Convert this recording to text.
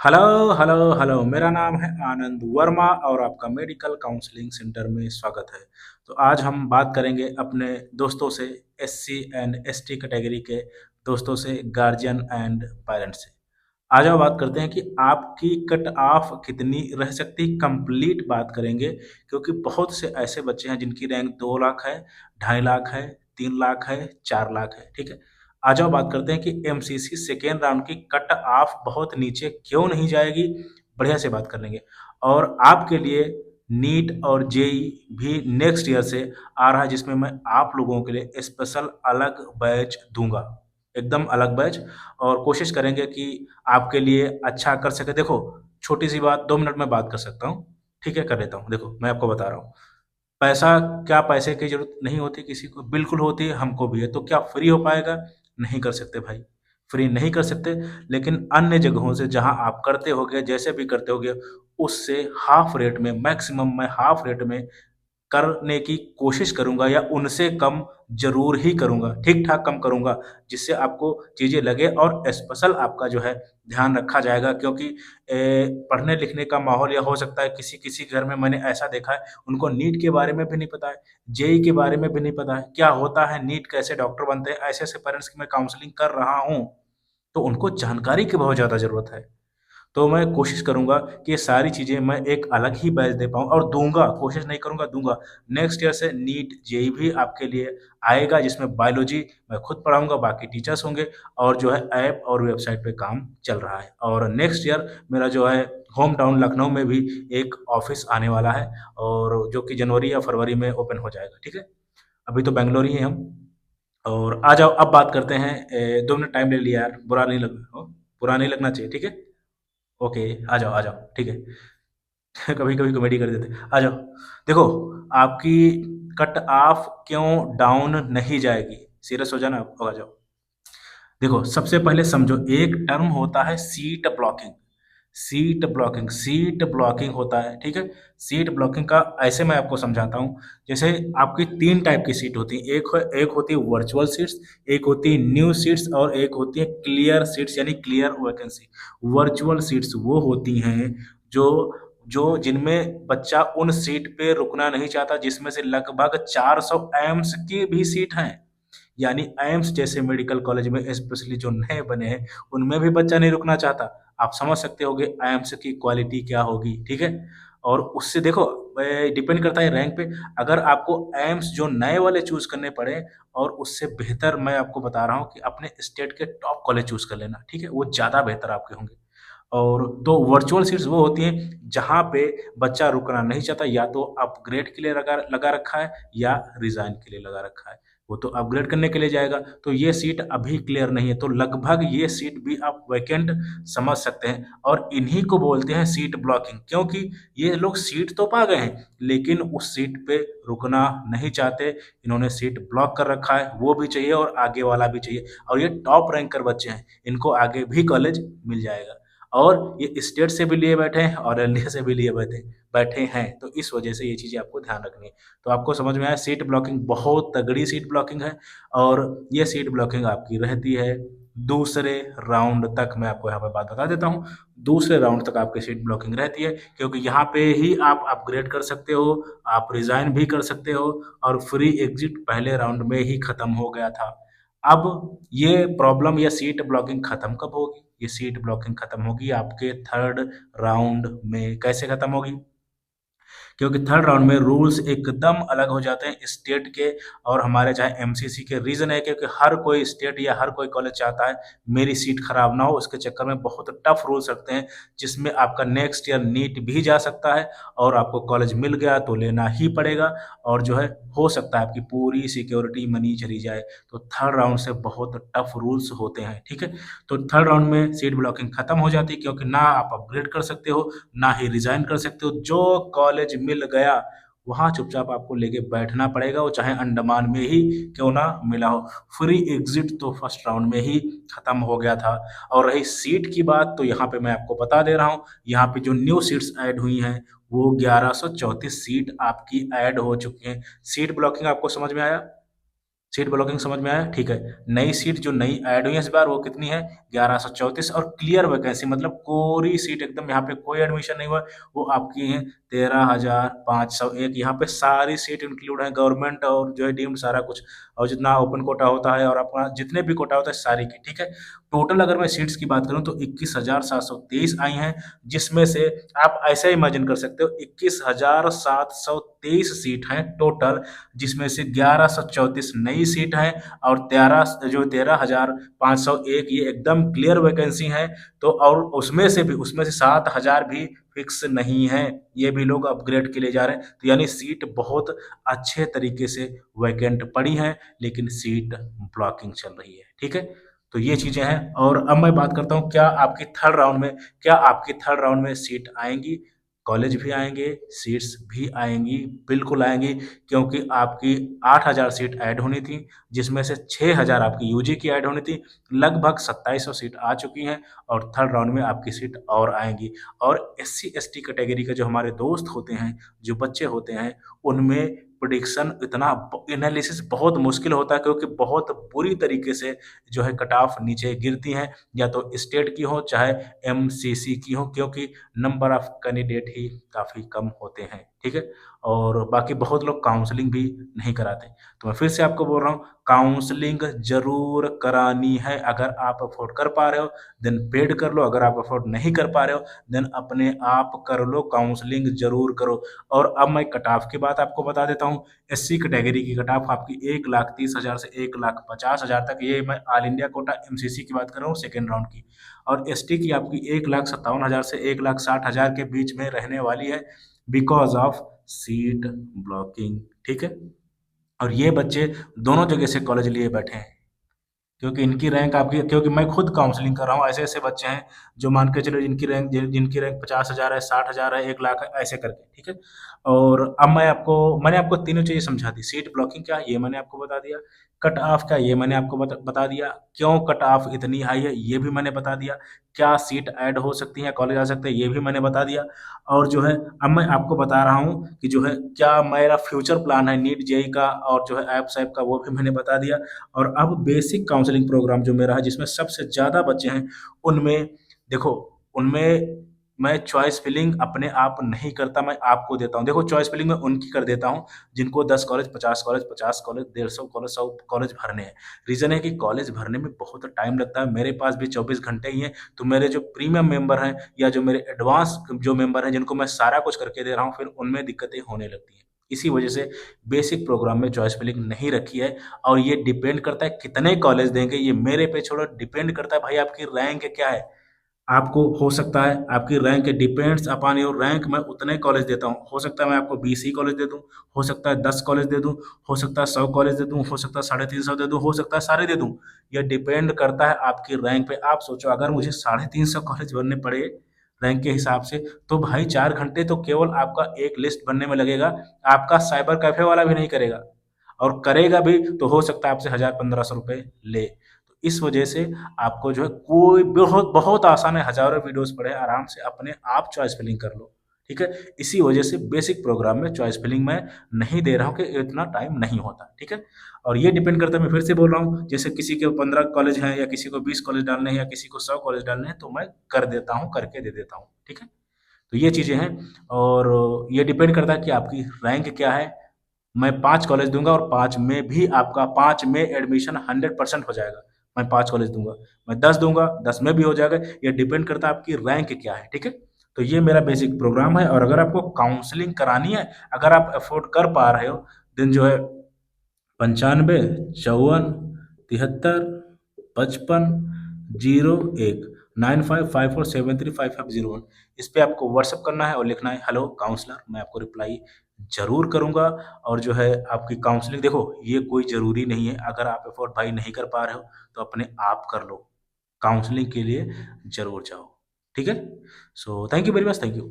Hello hello hello, मेरा नाम है आनंद वर्मा और आपका मेडिकल काउंसलिंग सेंटर में स्वागत है। तो आज हम बात करेंगे अपने दोस्तों से, एससी एंड एसटी कैटेगरी के दोस्तों से, गार्जियन एंड पेरेंट्स से। आज हम बात करते हैं कि आपकी कट ऑफ कितनी रह सकती, कंप्लीट बात करेंगे, क्योंकि बहुत से ऐसे बच्चे हैं जिनकी रैंक 2 लाख है, 2.5 लाख है, 3 लाख है, 4 लाख है। ठीक है। आज हम बात करते हैं कि एमसीसी सेकेंड राउंड की कट ऑफ बहुत नीचे क्यों नहीं जाएगी, बढ़िया से बात कर लेंगे। और आपके लिए नीट और जेई भी नेक्स्ट ईयर से आ रहा है, जिसमें मैं आप लोगों के लिए स्पेशल अलग बैच दूंगा, एकदम अलग बैच। और कोशिश करेंगे कि आपके लिए अच्छा कर सके। देखो, छोटी सी बात, 2 मिनट में बात कर सकता हूँ। ठीक है, कर लेता हूँ। देखो, मैं आपको बता रहा हूँ, पैसा, क्या पैसे की जरूरत नहीं होती किसी को? बिल्कुल होती है, हमको भी है। तो क्या फ्री हो पाएगा? नहीं कर सकते भाई, फ्री नहीं कर सकते। लेकिन अन्य जगहों से जहां आप करते होगे, जैसे भी करते होगे, उससे हाफ रेट में, मैक्सिमम मैं हाफ रेट में करने की कोशिश करूँगा, या उनसे कम ज़रूर ही करूँगा, ठीक-ठाक कम करूँगा, जिससे आपको चीज़ें लगे और स्पेशल आपका जो है ध्यान रखा जाएगा। क्योंकि पढ़ने-लिखने का माहौल, या हो सकता है किसी-किसी घर में मैंने ऐसा देखा है, उनको नीट के बारे में भी नहीं पता है, जेईई के बारे में भी नहीं पता है, क्या होता है नीट, कैसे डॉक्टर बनते हैं, ऐसे-ऐसे पेरेंट्स की मैं काउंसलिंग कर रहा हूँ, तो उनको जानकारी की बहुत ज़्यादा ज़रूरत है। तो मैं कोशिश करूँगा कि ये सारी चीज़ें मैं एक अलग ही बैच दे पाऊँ, और दूँगा, कोशिश नहीं करूँगा, दूँगा। नेक्स्ट ईयर से नीट, जेईई भी आपके लिए आएगा, जिसमें बायोलॉजी मैं खुद पढ़ाऊँगा, बाकी टीचर्स होंगे, और जो है ऐप और वेबसाइट पे काम चल रहा है। और नेक्स्ट ईयर मेरा जो है होम टाउन लखनऊ में भी एक ऑफ़िस आने वाला है, और जो कि जनवरी या फरवरी में ओपन हो जाएगा, ठीक है? अभी तो बैंगलोर ही हैं हम। और आ जाओ, अब बात करते हैं। 2 मिनट टाइम ले लिया यार, बुरा नहीं लगना चाहिए, ठीक है? ओके, आ जाओ, ठीक है। कभी-कभी कॉमेडी कर देते हैं। आ जाओ। देखो, आपकी कट ऑफ क्यों डाउन नहीं जाएगी? सीरियस हो जाना आप, अब आ जाओ। देखो, सबसे पहले समझो, एक टर्म होता है सीट ब्लॉकिंग। सीट ब्लॉकिंग होता है, ठीक है? सीट ब्लॉकिंग का ऐसे मैं आपको समझाता हूँ। जैसे आपकी 3 टाइप की सीट होती है। एक होती है वर्चुअल सीट्स, एक होती है न्यू सीट्स, और एक होती है क्लियर सीट्स, यानी क्लियर वैकेंसी। वर्चुअल सीट्स वो होती हैं जो जो जिनमें बच्चा उन सीट पे रुकना नहीं चाहता, जिसमें से लगभग 400 एम्स की भी सीट हैं। यानी एम्स जैसे मेडिकल कॉलेज में स्पेशली जो नए बने हैं, उनमें भी बच्चा नहीं रुकना चाहता। आप समझ सकते होगे एम्स की क्वालिटी क्या होगी, ठीक है? और उससे देखो, डिपेंड करता है रैंक पे। अगर आपको एम्स जो नए वाले चूज़ करने पड़े, और उससे बेहतर मैं आपको बता रहा हूँ कि अपने स्टेट के टॉप कॉलेज चूज़ कर लेना, ठीक है? वो ज़्यादा बेहतर आपके होंगे। और तो वर्चुअल सीट्स वो होती हैं जहाँ पे बच्चा रुकना नहीं चाहता, या तो अपग्रेड के लिए लगा लगा रखा है, या रिज़ाइन के लिए लगा रखा है। वो तो अपग्रेड करने के लिए जाएगा, तो ये सीट अभी क्लियर नहीं है, तो लगभग ये सीट भी आप वैकेंट समझ सकते हैं। और इन्हीं को बोलते हैं सीट ब्लॉकिंग, क्योंकि ये लोग सीट तो पा गए हैं, लेकिन उस सीट पे रुकना नहीं चाहते। इन्होंने सीट ब्लॉक कर रखा है, वो भी चाहिए और आगे वाला भी चाहिए। और ये टॉप रैंकर बच्चे हैं, इनको आगे भी कॉलेज मिल जाएगा। और ये स्टेट से भी लिए बैठे हैं और एनडीए से भी लिए बैठे बैठे हैं, तो इस वजह से ये चीज़ें आपको ध्यान रखनी है। तो आपको समझ में आया, सीट ब्लॉकिंग बहुत तगड़ी सीट ब्लॉकिंग है। और ये सीट ब्लॉकिंग आपकी रहती है दूसरे राउंड तक। मैं आपको यहाँ पे बात बता देता हूँ, दूसरे राउंड तक आपकी सीट ब्लॉकिंग रहती है, क्योंकि यहाँ पे ही आप अपग्रेड कर सकते हो, आप रिजाइन भी कर सकते हो, और फ्री एग्जिट पहले राउंड में ही खत्म हो गया था। अब ये प्रॉब्लम या सीट ब्लॉकिंग खत्म कब होगी? ये सीट ब्लॉकिंग खत्म होगी आपके थर्ड राउंड में। कैसे खत्म होगी? क्योंकि थर्ड राउंड में रूल्स एकदम अलग हो जाते हैं स्टेट के और हमारे चाहे एमसीसी के। रीज़न है क्योंकि हर कोई स्टेट या हर कोई कॉलेज चाहता है मेरी सीट खराब ना हो, उसके चक्कर में बहुत टफ रूल्स रखते हैं, जिसमें आपका नेक्स्ट ईयर नीट भी जा सकता है, और आपको कॉलेज मिल गया तो लेना ही पड़ेगा, और जो है हो सकता है आपकी पूरी सिक्योरिटी मनी चली जाए। तो थर्ड राउंड से बहुत टफ रूल्स होते हैं, ठीक है? तो थर्ड राउंड में सीट ब्लॉकिंग खत्म हो जाती है, क्योंकि ना आप अपग्रेड कर सकते हो, ना ही रिजाइन कर सकते हो। जो कॉलेज मिल गया, वहाँ चुपचाप आपको लेके बैठना पड़ेगा, वो चाहे अंडमान में ही क्यों ना मिला हो। फ्री एग्जिट तो फर्स्ट राउंड में ही खत्म हो गया था। और रही सीट की बात, तो यहाँ पे मैं आपको बता दे रहा हूँ, यहाँ पे जो न्यू सीट्स ऐड हुई हैं, वो 1134 सीट आपकी ऐड हो चुकी हैं। सीट ब्लॉकिंग आपको समझ में आया? सीट ब्लॉकिंग समझ में आया? ठीक है। नई सीट जो नई ऐड हुई है इस बार वो कितनी है? 1134 और क्लियर वैकेंसी मतलब कोरी सीट एकदम यहाँ पे कोई एडमिशन नहीं हुआ है, वो आपकी है 13,501। यहाँ पे सारी सीट इंक्लूड है, गवर्नमेंट और जो है डीम्ड सारा कुछ, और जितना ओपन कोटा होता है और अपना जितने भी कोटा होता है सारी की, ठीक है। टोटल अगर मैं सीट्स की बात करूँ तो 21,723 आई हैं, जिसमें से आप ऐसे इमेजिन कर सकते हो 21,723 सीट हैं टोटल, जिसमें से 1134 नई सीट है और 13,501 ये एकदम क्लियर वैकेंसी है। तो और उसमें से 7,000 भी फिक्स नहीं है, ये भी लोग अपग्रेड के लिए जा रहे हैं। तो यानी सीट बहुत अच्छे तरीके से वैकेंट पड़ी है, लेकिन सीट ब्लॉकिंग चल रही है, ठीक है। तो ये चीजें हैं। और अब मैं बात करता हूँ क्या आपकी थर्ड राउंड में सीट आएंगी? कॉलेज भी आएंगे, सीट्स भी आएंगी, बिल्कुल आएंगी, क्योंकि आपकी 8,000 सीट ऐड होनी थी, जिसमें से 6,000 आपकी यूजी की ऐड होनी थी। लगभग 2700 सीट आ चुकी हैं और थर्ड राउंड में आपकी सीट और आएंगी। और एससी एसटी कैटेगरी के जो हमारे दोस्त होते हैं, जो बच्चे होते हैं, उनमें प्रिडिक्शन इतना एनालिसिस बहुत मुश्किल होता है, क्योंकि बहुत बुरी तरीके से जो है कट ऑफ नीचे गिरती हैं, या तो स्टेट की हो चाहे एमसीसी की हो, क्योंकि नंबर ऑफ कैंडिडेट ही काफ़ी कम होते हैं, ठीक है। और बाकी बहुत लोग काउंसलिंग भी नहीं कराते। तो मैं फिर से आपको बोल रहा हूँ, काउंसलिंग ज़रूर करानी है। अगर आप अफ़ोर्ड कर पा रहे हो, देन पेड कर लो। अगर आप अफ़ोर्ड नहीं कर पा रहे हो, देन अपने आप कर लो, काउंसलिंग ज़रूर करो। और अब मैं कट ऑफ की बात आपको बता देता हूँ। एससी कैटेगरी की कट ऑफ आपकी 1,30,000 से 1,50,000 तक, ये मैं ऑल इंडिया कोटा एमसीसी की बात कर रहा हूँ सेकेंड राउंड की। और एसटी की आपकी 1,57,000 से 1,60,000 के बीच में रहने वाली है, बिकॉज ऑफ सीट ब्लॉकिंग, ठीक है। और ये बच्चे दोनों जगह से कॉलेज लिए बैठे हैं, क्योंकि इनकी रैंक आपकी, क्योंकि मैं खुद काउंसलिंग कर रहा हूँ, ऐसे ऐसे बच्चे हैं जो मान के चलो जिनकी रैंक 50,000 है, 60,000 है, 1 लाख है, ऐसे करके, ठीक है। और अब मैंने आपको तीनों चीजें समझा दी। सीट ब्लॉकिंग क्या, ये मैंने आपको बता दिया। कट ऑफ क्या, ये मैंने आपको बता दिया। क्यों कट ऑफ इतनी हाई है, ये भी मैंने बता दिया। क्या सीट ऐड हो सकती है, कॉलेज आ सकते हैं, ये भी मैंने बता दिया। और जो है अब मैं आपको बता रहा हूँ कि जो है क्या मेरा फ्यूचर प्लान है नीट जेई का, और जो है ऐप सैप का, वो भी मैंने बता दिया। और अब बेसिक काउंसलिंग प्रोग्राम जो मेरा है, जिसमें सबसे ज़्यादा बच्चे हैं, उनमें देखो, उनमें मैं चॉइस फिलिंग अपने आप नहीं करता, मैं आपको देता हूँ। देखो, चॉइस फिलिंग मैं उनकी कर देता हूँ जिनको 10 college, 50 college, 50 college, 150 college, 100 college भरने हैं। रीज़न है कि कॉलेज भरने में बहुत टाइम लगता है, मेरे पास भी 24 घंटे ही हैं। तो मेरे जो प्रीमियम मेंबर हैं या जो मेरे एडवांस जो मेंबर हैं, जिनको मैं सारा कुछ करके दे रहा हूँ, फिर उनमें दिक्कतें होने लगती हैं। इसी वजह से बेसिक प्रोग्राम में चॉइस फिलिंग नहीं रखी है। और ये डिपेंड करता है कितने कॉलेज देंगे, ये मेरे पे छोड़ो, डिपेंड करता है भाई आपकी रैंक क्या है। आपको हो सकता है आपकी rank depends upon your rank, मैं उतने कॉलेज देता हूँ। हो सकता है मैं आपको 20 ही कॉलेज दे दूँ, हो सकता है 10 कॉलेज दे दूँ, हो सकता है 100 कॉलेज दे दूँ, हो सकता है 350 दे दूँ, हो सकता है सारे दे दूँ। ये डिपेंड करता है आपकी रैंक पे। आप सोचो, अगर मुझे 350 कॉलेज बनने पड़े रैंक के हिसाब से, तो भाई 4 घंटे तो केवल आपका एक लिस्ट बनने में लगेगा। आपका साइबर कैफे वाला भी नहीं करेगा, और करेगा भी तो हो सकता है आपसे 1,000-1,500 रुपये ले। तो इस वजह से आपको जो है कोई बहुत बहुत आसान है, हजारों वीडियोस पढ़े, आराम से अपने आप चॉइस फिलिंग कर लो, ठीक है। इसी वजह से बेसिक प्रोग्राम में चॉइस फिलिंग मैं नहीं दे रहा हूँ, कि इतना टाइम नहीं होता, ठीक है। और ये डिपेंड करता है, मैं फिर से बोल रहा हूँ, जैसे किसी के 15 कॉलेज हैं, या किसी को 20 कॉलेज डालने हैं, या किसी को 100 कॉलेज डालने हैं, तो मैं कर देता हूँ, करके दे देता हूँ, ठीक है। तो ये चीज़ें हैं। और ये डिपेंड करता है कि आपकी रैंक क्या है। मैं 5 कॉलेज दूँगा और 5 में भी आपका 5 में एडमिशन 100% हो जाएगा। मैं 5 कॉलेज दूँगा। मैं 10 दूँगा, 10 में भी हो जाएगा। ये डिपेंड करता है आपकी रैंक क्या है, ठीक है? तो ये मेरा बेसिक प्रोग्राम है। और अगर आपको काउंसलिंग करानी है, अगर आप अफ़ोर्ड कर पा रहे हो, देन जो है 95, 54, 73, 55, 01, 9554735501, इस पे आपको व्हाट्सएप करना है और लिखना है हेलो काउंसलर। मैं आपको रिप्लाई ज़रूर करूँगा। और जो है आपकी काउंसलिंग, देखो ये कोई ज़रूरी नहीं है, अगर आप अफ़ोर्ड भाई नहीं कर पा रहे हो तो अपने आप कर लो, काउंसलिंग के लिए ज़रूर जाओ, ठीक है? So thank you very much, thank you.